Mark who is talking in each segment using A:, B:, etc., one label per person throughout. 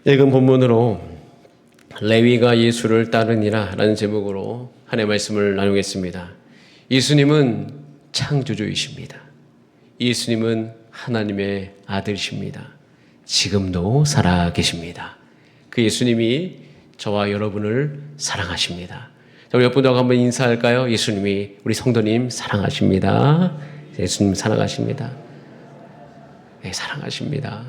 A: 읽은 본문으로 레위가 예수를 따르니라 라는 제목으로 하나님의 말씀을 나누겠습니다. 예수님은 창조주이십니다. 예수님은 하나님의 아들이십니다. 지금도 살아계십니다. 그 예수님이 저와 여러분을 사랑하십니다. 자, 우리 옆분들하고 한번 인사할까요? 예수님이 우리 성도님 사랑하십니다. 예수님 사랑하십니다. 네, 사랑하십니다.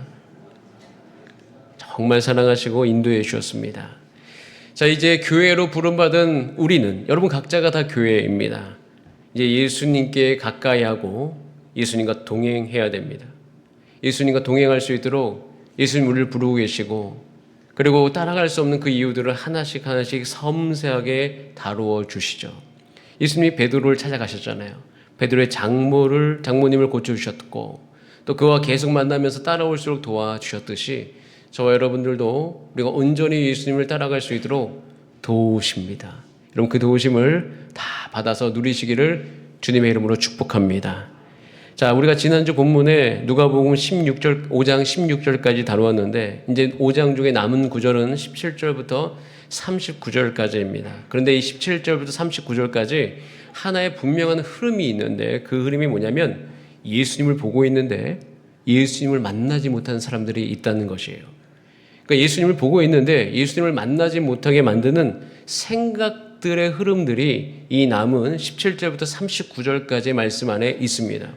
A: 정말 사랑하시고 인도해 주셨습니다. 자, 이제 교회로 부름받은 우리는 여러분 각자가 다 교회입니다. 이제 예수님께 가까이 하고 예수님과 동행해야 됩니다. 예수님과 동행할 수 있도록 예수님 우리를 부르고 계시고, 그리고 따라갈 수 없는 그 이유들을 하나씩 섬세하게 다루어 주시죠. 예수님이 베드로를 찾아가셨잖아요. 베드로의 장모님을 고쳐주셨고, 또 그와 계속 만나면서 따라올수록 도와주셨듯이 저와 여러분들도 우리가 온전히 예수님을 따라갈 수 있도록 도우십니다. 여러분 그 도우심을 다 받아서 누리시기를 주님의 이름으로 축복합니다. 자, 우리가 지난주 본문에 누가복음 5장 16절까지 다루었는데, 이제 5장 중에 남은 구절은 17절부터 39절까지입니다. 그런데 이 17절부터 39절까지 하나의 분명한 흐름이 있는데, 그 흐름이 뭐냐면 예수님을 보고 있는데 예수님을 만나지 못하는 사람들이 있다는 것이에요. 그러니까 예수님을 보고 있는데 예수님을 만나지 못하게 만드는 생각들의 흐름들이 이 남은 17절부터 39절까지의 말씀 안에 있습니다.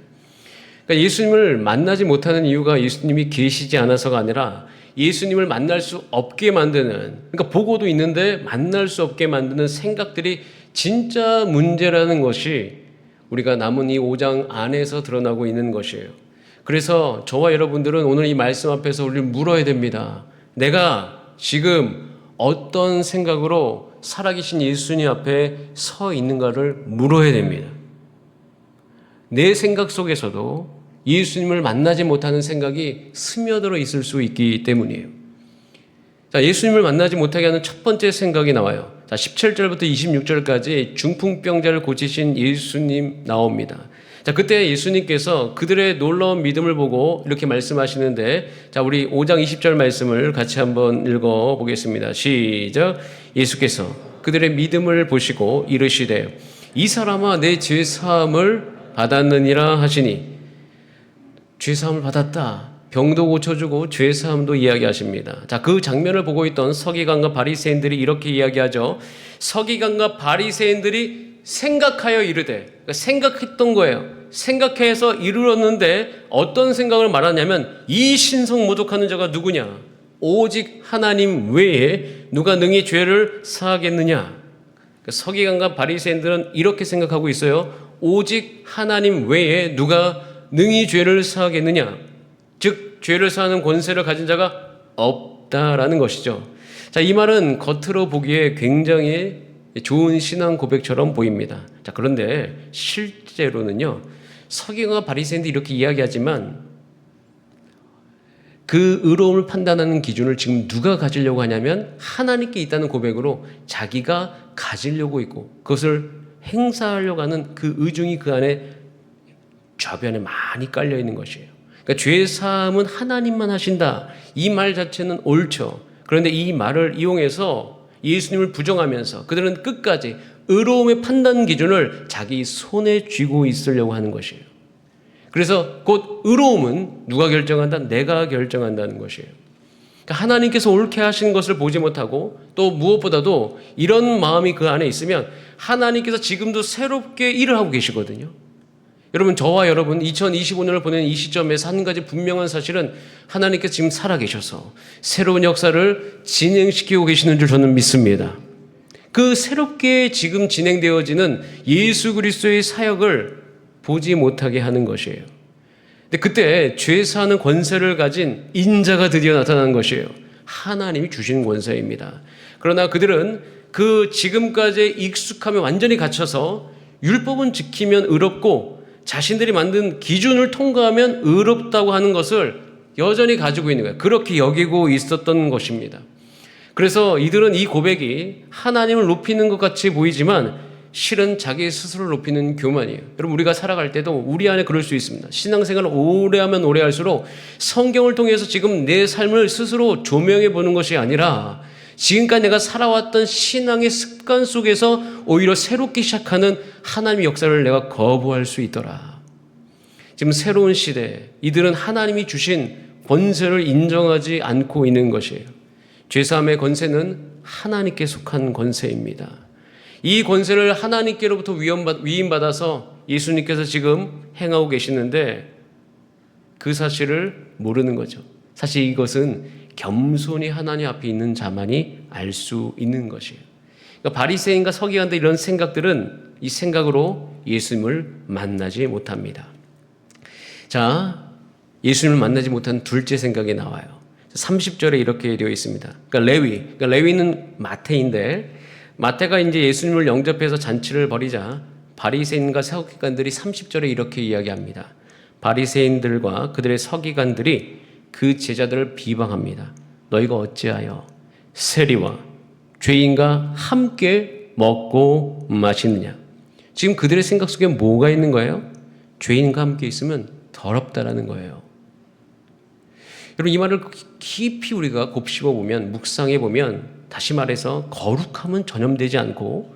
A: 그러니까 예수님을 만나지 못하는 이유가 예수님이 계시지 않아서가 아니라 예수님을 만날 수 없게 만드는, 그러니까 보고도 있는데 만날 수 없게 만드는 생각들이 진짜 문제라는 것이 우리가 남은 이 5장 안에서 드러나고 있는 것이에요. 그래서 저와 여러분들은 오늘 이 말씀 앞에서 우리를 물어야 됩니다. 내가 지금 어떤 생각으로 살아계신 예수님 앞에 서 있는가를 물어야 됩니다. 내 생각 속에서도 예수님을 만나지 못하는 생각이 스며들어 있을 수 있기 때문이에요. 자, 예수님을 만나지 못하게 하는 첫 번째 생각이 나와요. 자, 17절부터 26절까지 중풍병자를 고치신 예수님 나옵니다. 자, 그때 예수님께서 그들의 놀라운 믿음을 보고 이렇게 말씀하시는데, 자, 우리 5장 20절 말씀을 같이 한번 읽어보겠습니다. 시작. 예수께서 그들의 믿음을 보시고 이르시되 이 사람아 내 죄사함을 받았느니라 하시니, 죄사함을 받았다, 병도 고쳐주고 죄사함도 이야기하십니다. 자, 그 장면을 보고 있던 서기관과 바리새인들이 이렇게 이야기하죠. 서기관과 바리새인들이 생각하여 이르되, 그러니까 생각했던 거예요. 생각해서 이르렀는데 어떤 생각을 말하냐면, 이 신성모독하는 자가 누구냐? 오직 하나님 외에 누가 능히 죄를 사하겠느냐? 그러니까 서기관과 바리새인들은 이렇게 생각하고 있어요. 오직 하나님 외에 누가 능히 죄를 사하겠느냐? 즉 죄를 사하는 권세를 가진 자가 없다라는 것이죠. 자, 이 말은 겉으로 보기에 굉장히 좋은 신앙 고백처럼 보입니다. 자, 그런데 실제로는요, 서기관과 바리새인들이 이렇게 이야기하지만 그 의로움을 판단하는 기준을 지금 누가 가지려고 하냐면 하나님께 있다는 고백으로 자기가 가지려고 있고 그것을 행사하려고 하는 그 의중이 그 안에 좌변에 많이 깔려 있는 것이에요. 그러니까 죄사함은 하나님만 하신다, 이 말 자체는 옳죠. 그런데 이 말을 이용해서 예수님을 부정하면서 그들은 끝까지 의로움의 판단 기준을 자기 손에 쥐고 있으려고 하는 것이에요. 그래서 곧 의로움은 누가 결정한다? 내가 결정한다는 것이에요. 그러니까 하나님께서 옳게 하신 것을 보지 못하고, 또 무엇보다도 이런 마음이 그 안에 있으면 하나님께서 지금도 새롭게 일을 하고 계시거든요. 여러분, 저와 여러분 2025년을 보내는 이 시점에서 한 가지 분명한 사실은 하나님께서 지금 살아계셔서 새로운 역사를 진행시키고 계시는 줄 저는 믿습니다. 그 새롭게 지금 진행되어지는 예수 그리스도의 사역을 보지 못하게 하는 것이에요. 근데 그때 죄사하는 권세를 가진 인자가 드디어 나타나는 것이에요. 하나님이 주신 권세입니다. 그러나 그들은 그 지금까지의 익숙함에 완전히 갇혀서 율법은 지키면 의롭고 자신들이 만든 기준을 통과하면 의롭다고 하는 것을 여전히 가지고 있는 거예요. 그렇게 여기고 있었던 것입니다. 그래서 이들은 이 고백이 하나님을 높이는 것 같이 보이지만 실은 자기 스스로를 높이는 교만이에요. 여러분, 우리가 살아갈 때도 우리 안에 그럴 수 있습니다. 신앙생활을 오래 하면 오래 할수록 성경을 통해서 지금 내 삶을 스스로 조명해 보는 것이 아니라 지금까지 내가 살아왔던 신앙의 습관 속에서 오히려 새롭게 시작하는 하나님의 역사를 내가 거부할 수 있더라. 지금 새로운 시대, 이들은 하나님이 주신 권세를 인정하지 않고 있는 것이에요. 죄사함의 권세는 하나님께 속한 권세입니다. 이 권세를 하나님께로부터 위임받아서 예수님께서 지금 행하고 계시는데 그 사실을 모르는 거죠. 사실 이것은 겸손히 하나님 앞에 있는 자만이 알 수 있는 것이에요. 그러니까 바리새인과 서기관들 이런 생각들은 이 생각으로 예수님을 만나지 못합니다. 자, 예수님을 만나지 못한 둘째 생각이 나와요. 30절에 이렇게 되어 있습니다. 그러니까 레위는 마태인데 마태가 이제 예수님을 영접해서 잔치를 벌이자 바리새인과 서기관들이 30절에 이렇게 이야기합니다. 바리새인들과 그들의 서기관들이 그 제자들을 비방합니다. 너희가 어찌하여 세리와 죄인과 함께 먹고 마시느냐. 지금 그들의 생각 속에 뭐가 있는 거예요? 죄인과 함께 있으면 더럽다라는 거예요. 여러분, 이 말을 깊이 우리가 곱씹어 보면, 묵상해 보면, 다시 말해서 거룩함은 전염되지 않고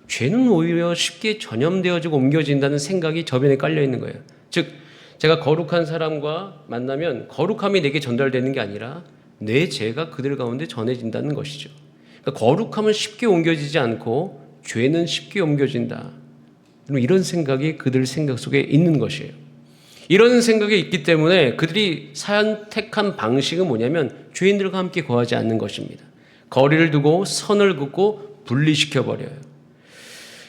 A: 죄는 오히려 쉽게 전염되어지고 옮겨진다는 생각이 저변에 깔려 있는 거예요. 즉, 제가 거룩한 사람과 만나면 거룩함이 내게 전달되는 게 아니라 내 죄가 그들 가운데 전해진다는 것이죠. 그러니까 거룩함은 쉽게 옮겨지지 않고 죄는 쉽게 옮겨진다. 이런 생각이 그들 생각 속에 있는 것이에요. 이런 생각이 있기 때문에 그들이 선택한 방식은 뭐냐면 죄인들과 함께 거하지 않는 것입니다. 거리를 두고 선을 긋고 분리시켜버려요.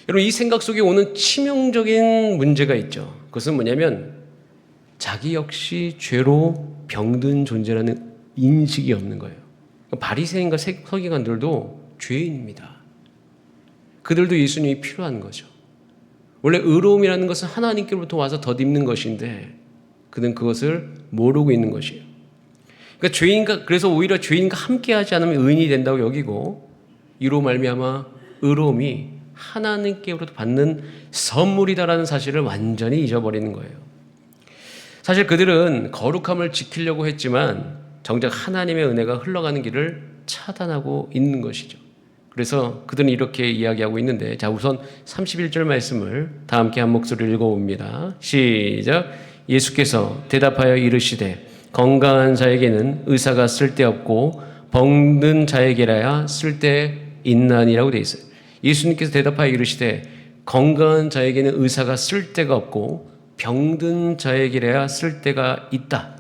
A: 여러분, 이 생각 속에 오는 치명적인 문제가 있죠. 그것은 뭐냐면 자기 역시 죄로 병든 존재라는 인식이 없는 거예요. 바리새인과 서기관들도 죄인입니다. 그들도 예수님이 필요한 거죠. 원래 의로움이라는 것은 하나님께로부터 와서 덧입는 것인데 그는 그것을 모르고 있는 것이에요. 그러니까 그래서 오히려 죄인과 함께하지 않으면 의인이 된다고 여기고 이로 말미암아 의로움이 하나님께로부터 받는 선물이다라는 사실을 완전히 잊어버리는 거예요. 사실 그들은 거룩함을 지키려고 했지만 정작 하나님의 은혜가 흘러가는 길을 차단하고 있는 것이죠. 그래서 그들은 이렇게 이야기하고 있는데, 자, 우선 31절 말씀을 다 함께 한 목소리로 읽어봅니다. 시작. 예수께서 대답하여 이르시되 건강한 자에게는 의사가 쓸데없고 병든 자에게라야 쓸데있나니라고 되어 있어요. 예수님께서 대답하여 이르시되 건강한 자에게는 의사가 쓸데가 없고 병든 자에게라야 쓸데가 있다.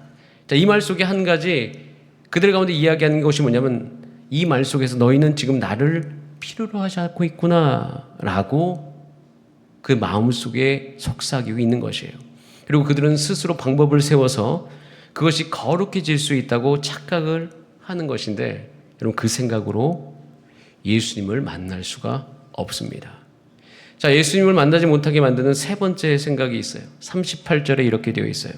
A: 자, 이 말 속에 한 가지 그들 가운데 이야기하는 것이 뭐냐면 이 말 속에서 너희는 지금 나를 필요로 하지 않고 있구나 라고 그 마음속에 속삭이고 있는 것이에요. 그리고 그들은 스스로 방법을 세워서 그것이 거룩해질 수 있다고 착각을 하는 것인데 여러분, 그 생각으로 예수님을 만날 수가 없습니다. 자, 예수님을 만나지 못하게 만드는 세 번째 생각이 있어요. 38절에 이렇게 되어 있어요.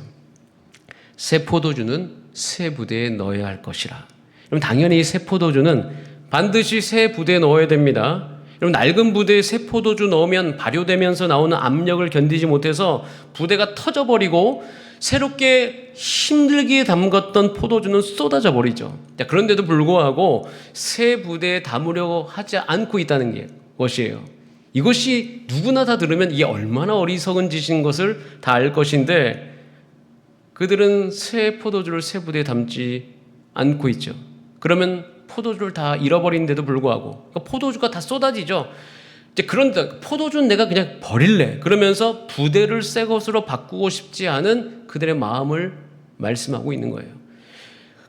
A: 새 포도주는 새 부대에 넣어야 할 것이라. 여러분, 당연히 새 포도주는 반드시 새 부대에 넣어야 됩니다. 여러분, 낡은 부대에 새 포도주 넣으면 발효되면서 나오는 압력을 견디지 못해서 부대가 터져버리고 새롭게 힘들게 담갔던 포도주는 쏟아져 버리죠. 그런데도 불구하고 새 부대에 담으려고 하지 않고 있다는 것이에요. 이것이 누구나 다 들으면 이게 얼마나 어리석은 짓인 것을 다 알 것인데 그들은 새 포도주를 새 부대에 담지 않고 있죠. 그러면 포도주를 다 잃어버린데도 불구하고 그러니까 포도주가 다 쏟아지죠. 그런데 포도주는 내가 그냥 버릴래. 그러면서 부대를 새 것으로 바꾸고 싶지 않은 그들의 마음을 말씀하고 있는 거예요.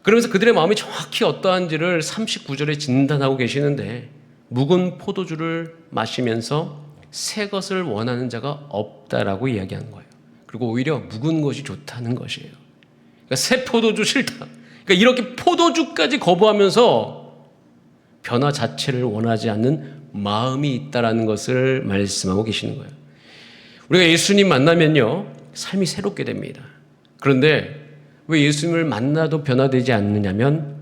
A: 그러면서 그들의 마음이 정확히 어떠한지를 39절에 진단하고 계시는데 묵은 포도주를 마시면서 새 것을 원하는 자가 없다라고 이야기하는 거예요. 그리고 오히려 묵은 것이 좋다는 것이에요. 그러니까 새 포도주 싫다. 그러니까 이렇게 포도주까지 거부하면서 변화 자체를 원하지 않는 마음이 있다라는 것을 말씀하고 계시는 거예요. 우리가 예수님 만나면요, 삶이 새롭게 됩니다. 그런데 왜 예수님을 만나도 변화되지 않느냐면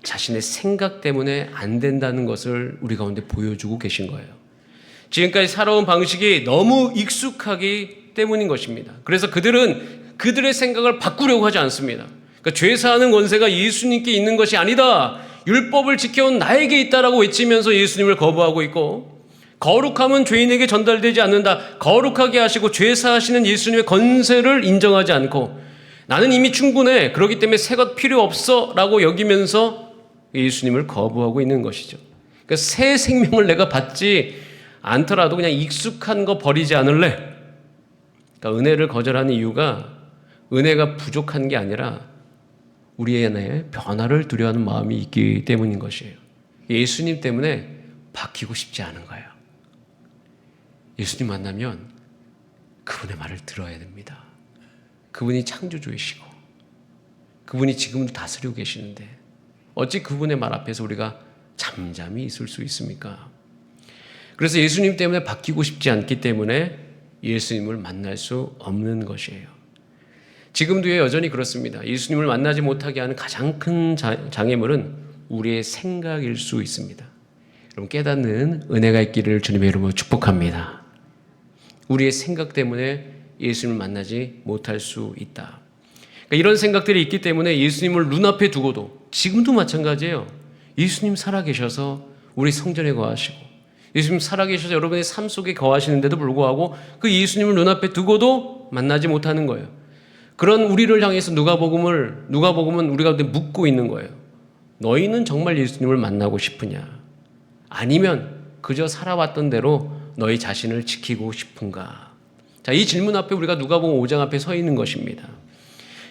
A: 자신의 생각 때문에 안 된다는 것을 우리 가운데 보여주고 계신 거예요. 지금까지 살아온 방식이 너무 익숙하기 때문인 것입니다. 그래서 그들은 그들의 생각을 바꾸려고 하지 않습니다. 그러니까 죄사하는 권세가 예수님께 있는 것이 아니다. 율법을 지켜온 나에게 있다라고 외치면서 예수님을 거부하고 있고, 거룩함은 죄인에게 전달되지 않는다. 거룩하게 하시고 죄사하시는 예수님의 권세를 인정하지 않고, 나는 이미 충분해. 그렇기 때문에 새 것 필요 없어. 라고 여기면서 예수님을 거부하고 있는 것이죠. 그러니까 새 생명을 내가 받지 않더라도 그냥 익숙한 거 버리지 않을래. 그러니까 은혜를 거절하는 이유가 은혜가 부족한 게 아니라 우리의 안에 변화를 두려워하는 마음이 있기 때문인 것이에요. 예수님 때문에 바뀌고 싶지 않은 거예요. 예수님 만나면 그분의 말을 들어야 됩니다. 그분이 창조주이시고 그분이 지금도 다스리고 계시는데 어찌 그분의 말 앞에서 우리가 잠잠히 있을 수 있습니까? 그래서 예수님 때문에 바뀌고 싶지 않기 때문에 예수님을 만날 수 없는 것이에요. 지금도 여전히 그렇습니다. 예수님을 만나지 못하게 하는 가장 큰 장애물은 우리의 생각일 수 있습니다. 여러분, 깨닫는 은혜가 있기를 주님의 이름으로 축복합니다. 우리의 생각 때문에 예수님을 만나지 못할 수 있다. 그러니까 이런 생각들이 있기 때문에 예수님을 눈앞에 두고도 지금도 마찬가지예요. 예수님 살아계셔서 우리 성전에 거하시고 예수님 살아계셔서 여러분의 삶 속에 거하시는데도 불구하고 그 예수님을 눈앞에 두고도 만나지 못하는 거예요. 그런 우리를 향해서 누가복음은 우리 가운데 묻고 있는 거예요. 너희는 정말 예수님을 만나고 싶으냐? 아니면 그저 살아왔던 대로 너희 자신을 지키고 싶은가? 자, 이 질문 앞에 우리가 누가복음 5장 앞에 서 있는 것입니다.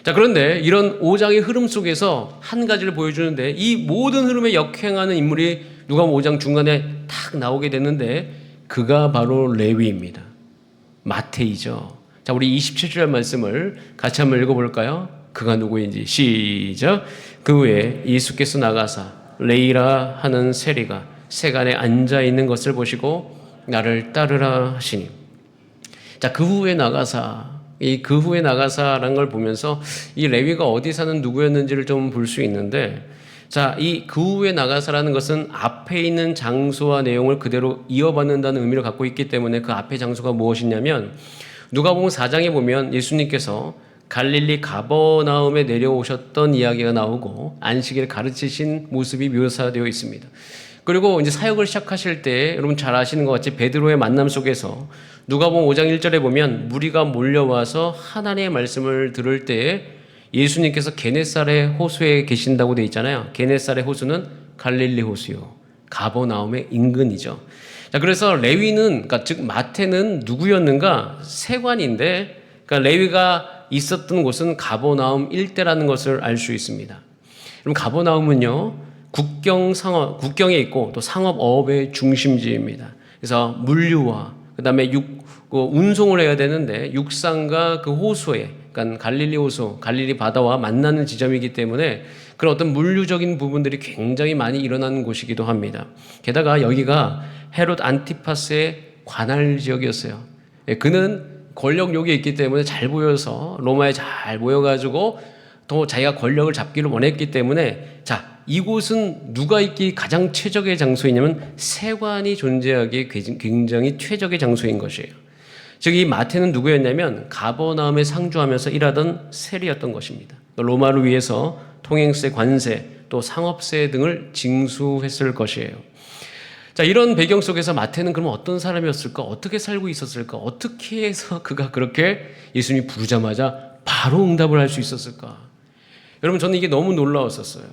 A: 자, 그런데 이런 5장의 흐름 속에서 한 가지를 보여주는데 이 모든 흐름에 역행하는 인물이 누가복음 5장 중간에 탁 나오게 됐는데 그가 바로 레위입니다. 마태이죠. 자, 우리 27절 말씀을 같이 한번 읽어볼까요? 그가 누구인지 시작. 그 후에 예수께서 나가사 레이라 하는 세리가 세간에 앉아 있는 것을 보시고 나를 따르라 하시니. 자, 그 후에 나가사, 이 그 후에 나가사라는 걸 보면서 이 레위가 어디 사는 누구였는지를 좀 볼 수 있는데, 자, 이 그 후에 나가사라는 것은 앞에 있는 장소와 내용을 그대로 이어받는다는 의미를 갖고 있기 때문에 그 앞에 장소가 무엇이냐면 누가복음 4장에 보면 예수님께서 갈릴리 가버나움에 내려오셨던 이야기가 나오고 안식일을 가르치신 모습이 묘사되어 있습니다. 그리고 이제 사역을 시작하실 때 여러분 잘 아시는 것 같이 베드로의 만남 속에서 누가복음 5장 1절에 보면 무리가 몰려와서 하나님의 말씀을 들을 때에 예수님께서 게네사렛 호수에 계신다고 되어 있잖아요. 게네사렛 호수는 갈릴리 호수요, 가버나움의 인근이죠. 자, 그래서 레위는, 그러니까 즉 마태는 누구였는가? 세관인데, 그러니까 레위가 있었던 곳은 가버나움 일대라는 것을 알 수 있습니다. 그럼 가버나움은요, 국경에 있고 또 상업업의 중심지입니다. 그래서 물류와 그다음에 운송을 해야 되는데 육상과 그 호수에, 그러니까 갈릴리 호수, 갈릴리 바다와 만나는 지점이기 때문에 그런 어떤 물류적인 부분들이 굉장히 많이 일어나는 곳이기도 합니다. 게다가 여기가 헤롯 안티파스의 관할 지역이었어요. 그는 권력욕이 있기 때문에 잘 보여서 로마에 잘 모여가지고 또 자기가 권력을 잡기를 원했기 때문에, 자, 이곳은 누가 있기 가장 최적의 장소이냐면 세관이 존재하기에 굉장히 최적의 장소인 것이에요. 즉 이 마태는 누구였냐면 가버나움에 상주하면서 일하던 세리였던 것입니다. 로마를 위해서 통행세, 관세, 또 상업세 등을 징수했을 것이에요. 자, 이런 배경 속에서 마태는 그럼 어떤 사람이었을까? 어떻게 살고 있었을까? 어떻게 해서 그가 그렇게 예수님이 부르자마자 바로 응답을 할 수 있었을까? 여러분, 저는 이게 너무 놀라웠었어요.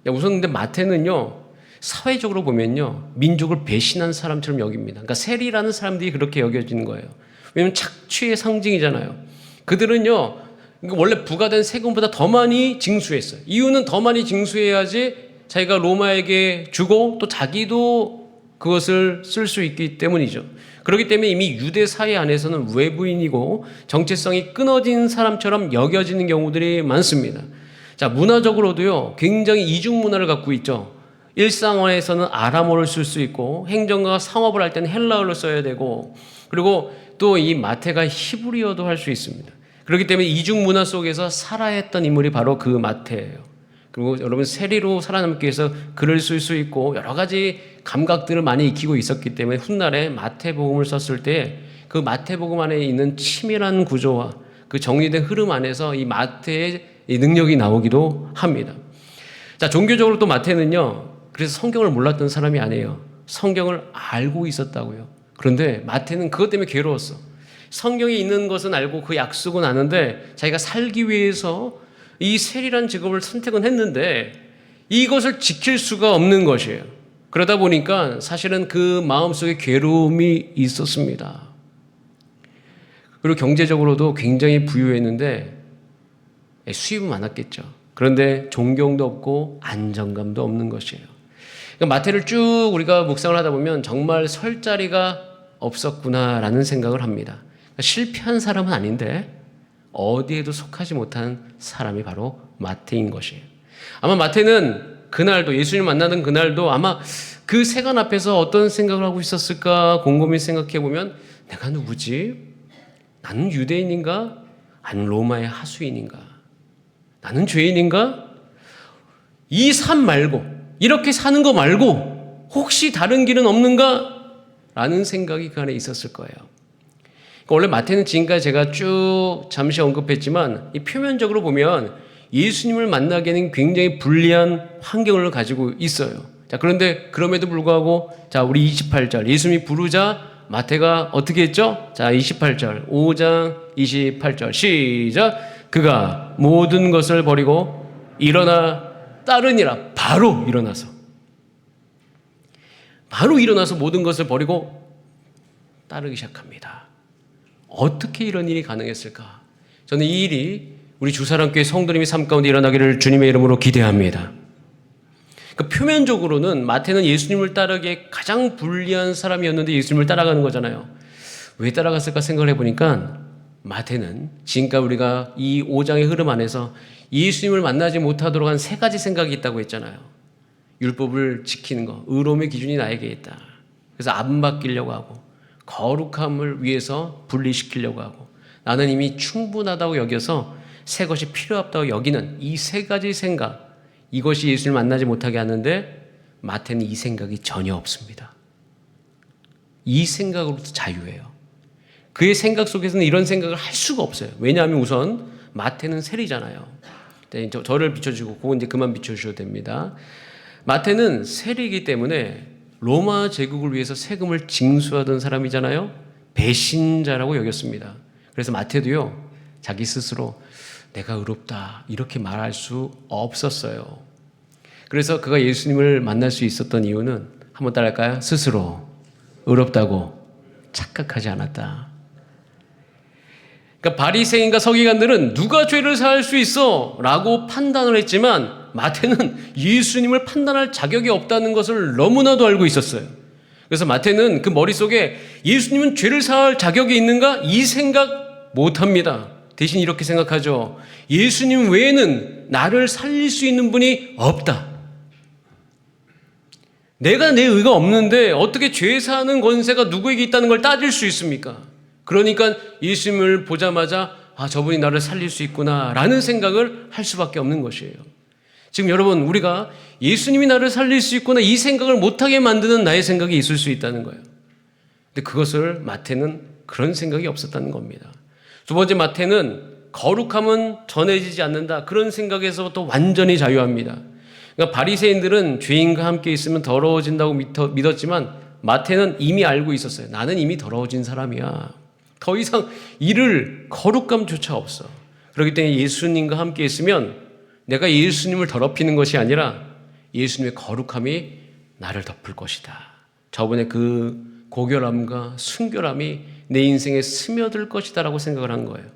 A: 우선 근데 마태는요, 사회적으로 보면요, 민족을 배신한 사람처럼 여깁니다. 그러니까 세리라는 사람들이 그렇게 여겨지는 거예요. 왜냐하면 착취의 상징이잖아요. 그들은요, 원래 부과된 세금보다 더 많이 징수했어요. 이유는 더 많이 징수해야지 자기가 로마에게 주고 또 자기도 그것을 쓸 수 있기 때문이죠. 그렇기 때문에 이미 유대 사회 안에서는 외부인이고 정체성이 끊어진 사람처럼 여겨지는 경우들이 많습니다. 자, 문화적으로도요, 굉장히 이중 문화를 갖고 있죠. 일상화에서는 아람어를 쓸 수 있고 행정과 상업을 할 때는 헬라어를 써야 되고, 그리고 또 이 마태가 히브리어도 할 수 있습니다. 그렇기 때문에 이중 문화 속에서 살아야 했던 인물이 바로 그 마태예요. 그리고 여러분 세리로 살아남기 위해서 글을 쓸 수 있고 여러 가지 감각들을 많이 익히고 있었기 때문에 훗날에 마태복음을 썼을 때 그 마태복음 안에 있는 치밀한 구조와 그 정리된 흐름 안에서 이 마태의 이 능력이 나오기도 합니다. 자, 종교적으로 또 마태는요, 그래서 성경을 몰랐던 사람이 아니에요. 성경을 알고 있었다고요. 그런데 마태는 그것 때문에 괴로웠어. 성경에 있는 것은 알고 그 약속은 아는데 자기가 살기 위해서 이 세리란 직업을 선택은 했는데 이것을 지킬 수가 없는 것이에요. 그러다 보니까 사실은 그 마음속에 괴로움이 있었습니다. 그리고 경제적으로도 굉장히 부유했는데 수입은 많았겠죠. 그런데 존경도 없고 안정감도 없는 것이에요. 그러니까 마태를 쭉 우리가 묵상을 하다 보면 정말 설 자리가 없었구나라는 생각을 합니다. 그러니까 실패한 사람은 아닌데 어디에도 속하지 못한 사람이 바로 마태인 것이에요. 아마 마태는 그날도 예수님 만나던 그날도 아마 그 세관 앞에서 어떤 생각을 하고 있었을까 곰곰이 생각해 보면 내가 누구지? 나는 유대인인가? 아니면 로마의 하수인인가? 나는 죄인인가? 이 삶 말고 이렇게 사는 거 말고 혹시 다른 길은 없는가? 라는 생각이 그 안에 있었을 거예요. 원래 마태는 지금까지 제가 쭉 잠시 언급했지만 이 표면적으로 보면 예수님을 만나기에는 굉장히 불리한 환경을 가지고 있어요. 자, 그런데 그럼에도 불구하고 자, 우리 28절 예수님이 부르자 마태가 어떻게 했죠? 자, 28절 5장 28절 시작. 그가 모든 것을 버리고 일어나 따르니라. 바로 일어나서 모든 것을 버리고 따르기 시작합니다. 어떻게 이런 일이 가능했을까? 저는 이 일이 우리 주사랑교회 성도님의 삶 가운데 일어나기를 주님의 이름으로 기대합니다. 그러니까 표면적으로는 마태는 예수님을 따르기에 가장 불리한 사람이었는데 예수님을 따라가는 거잖아요. 왜 따라갔을까 생각을 해보니까 마태는 지금까지 우리가 이 5장의 흐름 안에서 예수님을 만나지 못하도록 한 세 가지 생각이 있다고 했잖아요. 율법을 지키는 거, 의로움의 기준이 나에게 있다. 그래서 안 바뀌려고 하고 거룩함을 위해서 분리시키려고 하고 나는 이미 충분하다고 여겨서 새 것이 필요 없다고 여기는 이 세 가지 생각, 이것이 예수님을 만나지 못하게 하는데 마태는 이 생각이 전혀 없습니다. 이 생각으로부터 자유해요. 그의 생각 속에서는 이런 생각을 할 수가 없어요. 왜냐하면 우선 마태는 세리잖아요. 저를 비춰주고 그건 이제 그만 비춰주셔도 됩니다. 마태는 세리이기 때문에 로마 제국을 위해서 세금을 징수하던 사람이잖아요. 배신자라고 여겼습니다. 그래서 마태도요, 자기 스스로 내가 의롭다 이렇게 말할 수 없었어요. 그래서 그가 예수님을 만날 수 있었던 이유는 한번 따라할까요? 스스로 의롭다고 착각하지 않았다. 그러니까 바리새인과 서기관들은 누가 죄를 사할 수 있어? 라고 판단을 했지만 마태는 예수님을 판단할 자격이 없다는 것을 너무나도 알고 있었어요. 그래서 마태는 그 머릿속에 예수님은 죄를 사할 자격이 있는가? 이 생각 못합니다. 대신 이렇게 생각하죠. 예수님 외에는 나를 살릴 수 있는 분이 없다. 내가 내 의가 없는데 어떻게 죄 사하는 권세가 누구에게 있다는 걸 따질 수 있습니까? 그러니까 예수님을 보자마자 저분이 나를 살릴 수 있구나 라는 생각을 할 수밖에 없는 것이에요. 지금 여러분, 우리가 예수님이 나를 살릴 수 있구나 이 생각을 못하게 만드는 나의 생각이 있을 수 있다는 거예요. 근데 그것을 마태는 그런 생각이 없었다는 겁니다. 두 번째, 마태는 거룩함은 전해지지 않는다. 그런 생각에서부터 완전히 자유합니다. 그러니까 바리새인들은 죄인과 함께 있으면 더러워진다고 믿었지만 마태는 이미 알고 있었어요. 나는 이미 더러워진 사람이야. 더 이상 잃을 거룩감조차 없어. 그렇기 때문에 예수님과 함께 있으면 내가 예수님을 더럽히는 것이 아니라 예수님의 거룩함이 나를 덮을 것이다. 저번에 그 고결함과 순결함이 내 인생에 스며들 것이다 라고 생각을 한 거예요.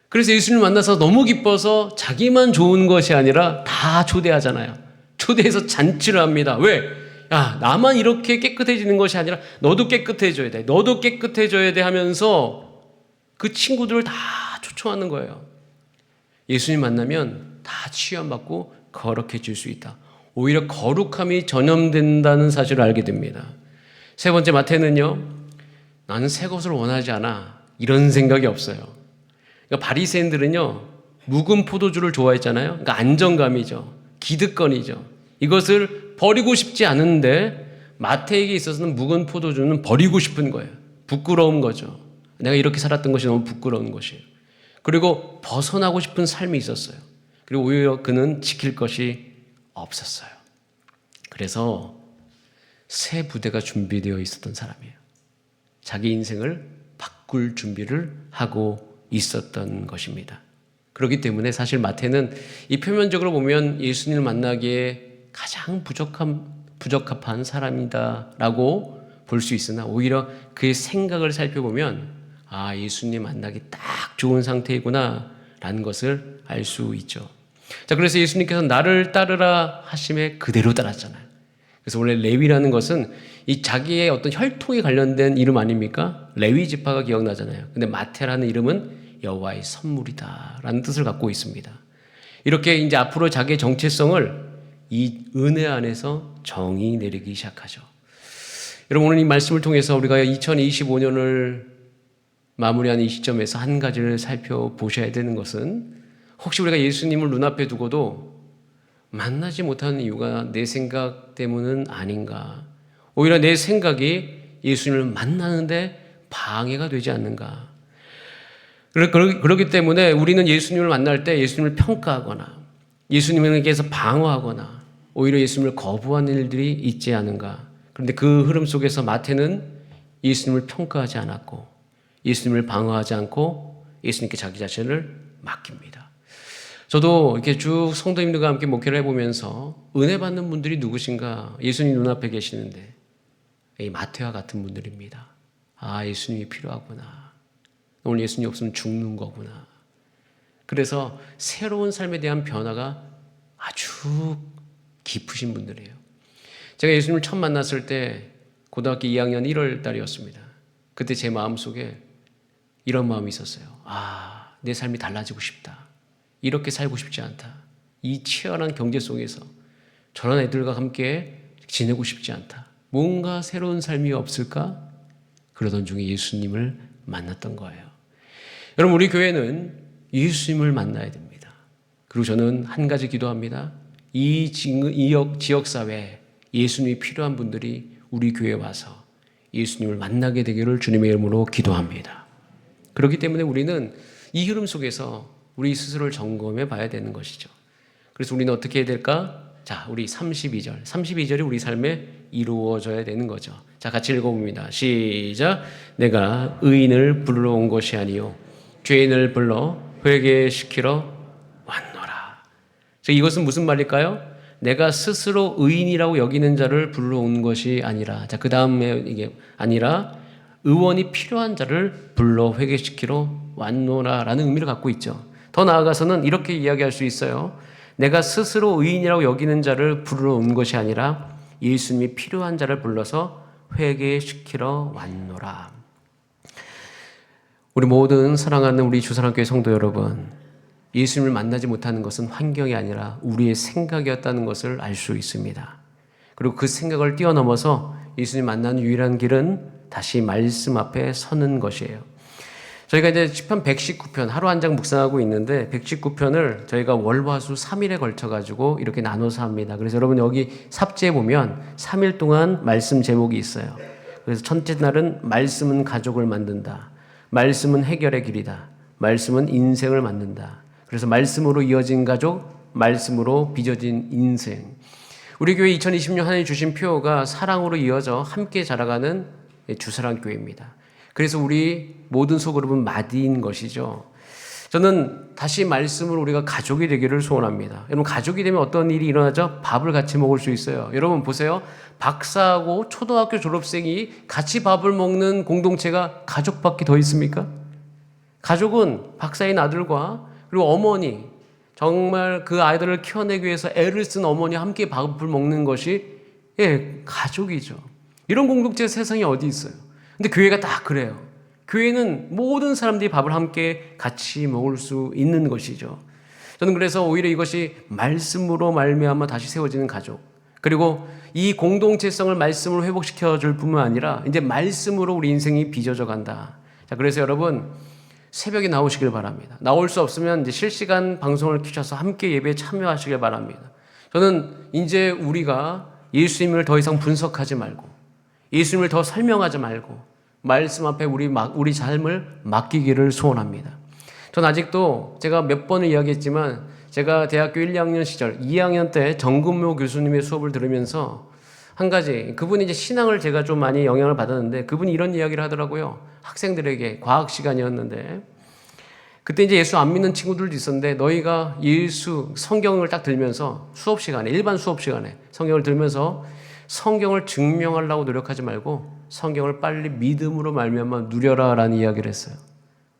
A: 그래서 예수님을 만나서 너무 기뻐서 자기만 좋은 것이 아니라 다 초대하잖아요. 초대해서 잔치를 합니다. 왜? 야, 나만 이렇게 깨끗해지는 것이 아니라 너도 깨끗해져야 돼. 너도 깨끗해져야 돼 하면서 그 친구들을 다 초청하는 거예요. 예수님 만나면 다 치유받고 거룩해질 수 있다. 오히려 거룩함이 전염된다는 사실을 알게 됩니다. 세 번째, 마태는요, 나는 새 것을 원하지 않아. 이런 생각이 없어요. 그러니까 바리새인들은요, 묵은 포도주를 좋아했잖아요. 그러니까 안정감이죠. 기득권이죠. 이것을 버리고 싶지 않은데 마태에게 있어서는 묵은 포도주는 버리고 싶은 거예요. 부끄러운 거죠. 내가 이렇게 살았던 것이 너무 부끄러운 것이에요. 그리고 벗어나고 싶은 삶이 있었어요. 그리고 오히려 그는 지킬 것이 없었어요. 그래서 새 부대가 준비되어 있었던 사람이에요. 자기 인생을 바꿀 준비를 하고 있었던 것입니다. 그렇기 때문에 사실 마태는 이 표면적으로 보면 예수님을 만나기에 가장 부적합한 사람이다라고 볼 수 있으나 오히려 그의 생각을 살펴보면 예수님 만나기 딱 좋은 상태이구나 라는 것을 알 수 있죠. 자, 그래서 예수님께서 나를 따르라 하심에 그대로 따랐잖아요. 그래서 원래 레위라는 것은 이 자기의 어떤 혈통에 관련된 이름 아닙니까? 레위 지파가 기억나잖아요. 근데 마태라는 이름은 여호와의 선물이다라는 뜻을 갖고 있습니다. 이렇게 이제 앞으로 자기의 정체성을 이 은혜 안에서 정의 내리기 시작하죠. 여러분, 오늘 이 말씀을 통해서 우리가 2025년을 마무리하는 이 시점에서 한 가지를 살펴보셔야 되는 것은 혹시 우리가 예수님을 눈앞에 두고도 만나지 못하는 이유가 내 생각 때문은 아닌가? 오히려 내 생각이 예수님을 만나는데 방해가 되지 않는가? 그렇기 때문에 우리는 예수님을 만날 때 예수님을 평가하거나 예수님에게서 방어하거나 오히려 예수님을 거부하는 일들이 있지 않은가? 그런데 그 흐름 속에서 마태는 예수님을 평가하지 않았고 예수님을 방어하지 않고 예수님께 자기 자신을 맡깁니다. 저도 이렇게 쭉 성도님들과 함께 목회를 해보면서 은혜 받는 분들이 누구신가? 예수님 눈앞에 계시는데 이 마태와 같은 분들입니다. 예수님이 필요하구나. 오늘 예수님 없으면 죽는 거구나. 그래서 새로운 삶에 대한 변화가 아주 깊으신 분들이에요. 제가 예수님을 처음 만났을 때 고등학교 2학년 1월 달이었습니다. 그때 제 마음속에 이런 마음이 있었어요. 내 삶이 달라지고 싶다. 이렇게 살고 싶지 않다. 이 치열한 경제 속에서 저런 애들과 함께 지내고 싶지 않다. 뭔가 새로운 삶이 없을까? 그러던 중에 예수님을 만났던 거예요. 여러분, 우리 교회는 예수님을 만나야 됩니다. 그리고 저는 한 가지 기도합니다. 이 지역사회에 예수님이 필요한 분들이 우리 교회에 와서 예수님을 만나게 되기를 주님의 이름으로 기도합니다. 그렇기 때문에 우리는 이 흐름 속에서 우리 스스로를 점검해 봐야 되는 것이죠. 그래서 우리는 어떻게 해야 될까? 자, 우리 32절. 32절이 우리 삶에 이루어져야 되는 거죠. 자, 같이 읽어봅니다. 시작. 내가 의인을 부르러 온 것이 아니요 죄인을 불러 회개시키러 왔노라. 이것은 무슨 말일까요? 내가 스스로 의인이라고 여기는 자를 불러 온 것이 아니라, 자, 그 다음에 이게 아니라 의원이 필요한 자를 불러 회개시키러 왔노라라는 의미를 갖고 있죠. 더 나아가서는 이렇게 이야기할 수 있어요. 내가 스스로 의인이라고 여기는 자를 부르러 온 것이 아니라 예수님이 필요한 자를 불러서 회개시키러 왔노라. 우리 모든 사랑하는 우리 주사랑교회 성도 여러분, 예수님을 만나지 못하는 것은 환경이 아니라 우리의 생각이었다는 것을 알 수 있습니다. 그리고 그 생각을 뛰어넘어서 예수님 만나는 유일한 길은 다시 말씀 앞에 서는 것이에요. 저희가 이제 시편 119편 하루 한 장 묵상하고 있는데 119편을 저희가 월화수 3일에 걸쳐가지고 이렇게 나눠서 합니다. 그래서 여러분 여기 삽지에 보면 3일 동안 말씀 제목이 있어요. 그래서 첫째 날은 말씀은 가족을 만든다. 말씀은 해결의 길이다. 말씀은 인생을 만든다. 그래서 말씀으로 이어진 가족, 말씀으로 빚어진 인생. 우리 교회 2020년 하나님 주신 표어가 사랑으로 이어져 함께 자라가는 주사랑교회입니다. 그래서 우리 모든 소그룹은 마디인 것이죠. 저는 다시 말씀으로 우리가 가족이 되기를 소원합니다. 여러분, 가족이 되면 어떤 일이 일어나죠? 밥을 같이 먹을 수 있어요. 여러분 보세요. 박사하고 초등학교 졸업생이 같이 밥을 먹는 공동체가 가족밖에 더 있습니까? 가족은 박사인 아들과 그리고 어머니, 정말 그 아이들을 키워내기 위해서 애를 쓴 어머니와 함께 밥을 먹는 것이 가족이죠. 이런 공동체 세상에 어디 있어요? 근데 교회가 딱 그래요. 교회는 모든 사람들이 밥을 함께 같이 먹을 수 있는 것이죠. 저는 그래서 오히려 이것이 말씀으로 말미암아 다시 세워지는 가족, 그리고 이 공동체성을 말씀으로 회복시켜 줄 뿐만 아니라 이제 말씀으로 우리 인생이 빚어져 간다. 자, 그래서 여러분 새벽에 나오시길 바랍니다. 나올 수 없으면 이제 실시간 방송을 켜셔서 함께 예배에 참여하시길 바랍니다. 저는 이제 우리가 예수님을 더 이상 분석하지 말고 예수님을 더 설명하지 말고 말씀 앞에 우리 삶을 맡기기를 소원합니다. 전 아직도 제가 몇 번을 이야기했지만 제가 대학교 1, 2학년 시절 2학년 때 정근모 교수님의 수업을 들으면서 한 가지, 그분이 이제 신앙을 제가 좀 많이 영향을 받았는데 그분이 이런 이야기를 하더라고요. 학생들에게 과학 시간이었는데 그때 이제 예수 안 믿는 친구들도 있었는데 너희가 예수 성경을 딱 들면서 수업 시간에 일반 수업 시간에 성경을 들면서 성경을 증명하려고 노력하지 말고 성경을 빨리 믿음으로 말미암아 누려라라는 이야기를 했어요.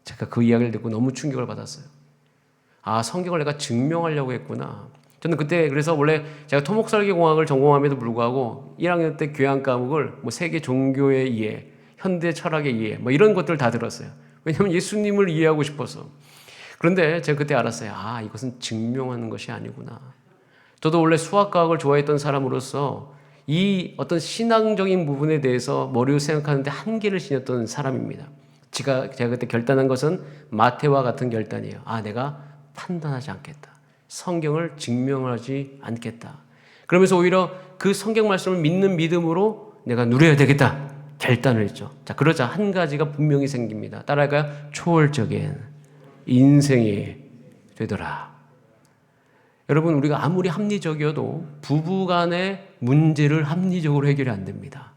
A: 제가 그 이야기를 듣고 너무 충격을 받았어요. 아, 성경을 내가 증명하려고 했구나. 저는 그때 그래서 원래 제가 토목설계공학을 전공함에도 불구하고 1학년 때 교양 과목을 뭐 세계 종교의 이해, 현대 철학의 이해 뭐 이런 것들 다 들었어요. 왜냐하면 예수님을 이해하고 싶어서. 그런데 제가 그때 알았어요. 아, 이것은 증명하는 것이 아니구나. 저도 원래 수학과학을 좋아했던 사람으로서 이 어떤 신앙적인 부분에 대해서 머리로 생각하는데 한계를 지녔던 사람입니다. 제가 그때 결단한 것은 마태와 같은 결단이에요. 아, 내가 판단하지 않겠다. 성경을 증명하지 않겠다. 그러면서 오히려 그 성경 말씀을 믿는 믿음으로 내가 누려야 되겠다. 결단을 했죠. 자, 그러자 한 가지가 분명히 생깁니다. 따라할까요? 초월적인 인생이 되더라. 여러분, 우리가 아무리 합리적이어도 부부간의 문제를 합리적으로 해결이 안 됩니다.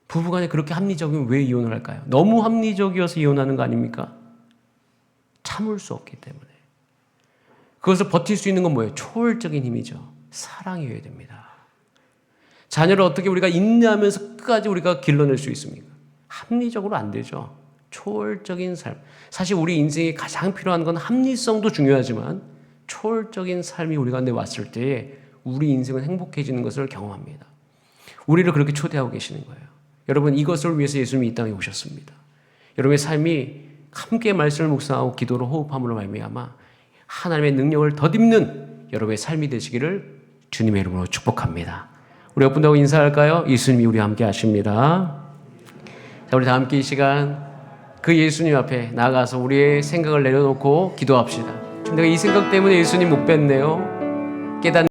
A: 부부간에 그렇게 합리적이면 왜 이혼을 할까요? 너무 합리적이어서 이혼하는 거 아닙니까? 참을 수 없기 때문에. 그것을 버틸 수 있는 건 뭐예요? 초월적인 힘이죠. 사랑이어야 됩니다. 자녀를 어떻게 우리가 인내하면서 끝까지 우리가 길러낼 수 있습니까? 합리적으로 안 되죠. 초월적인 삶. 사실 우리 인생에 가장 필요한 건 합리성도 중요하지만 초월적인 삶이 우리 가운데 왔을 때에 우리 인생은 행복해지는 것을 경험합니다. 우리를 그렇게 초대하고 계시는 거예요. 여러분, 이것을 위해서 예수님이 이 땅에 오셨습니다. 여러분의 삶이 함께 말씀을 묵상하고 기도로 호흡함으로 말미암아 하나님의 능력을 덧입는 여러분의 삶이 되시기를 주님의 이름으로 축복합니다. 우리 옆분들하고 인사할까요? 예수님이 우리와 함께 하십니다. 자, 우리 다 함께 이 시간 그 예수님 앞에 나가서 우리의 생각을 내려놓고 기도합시다. 지금 내가 이 생각 때문에 예수님 못 뵀네요. 깨닫는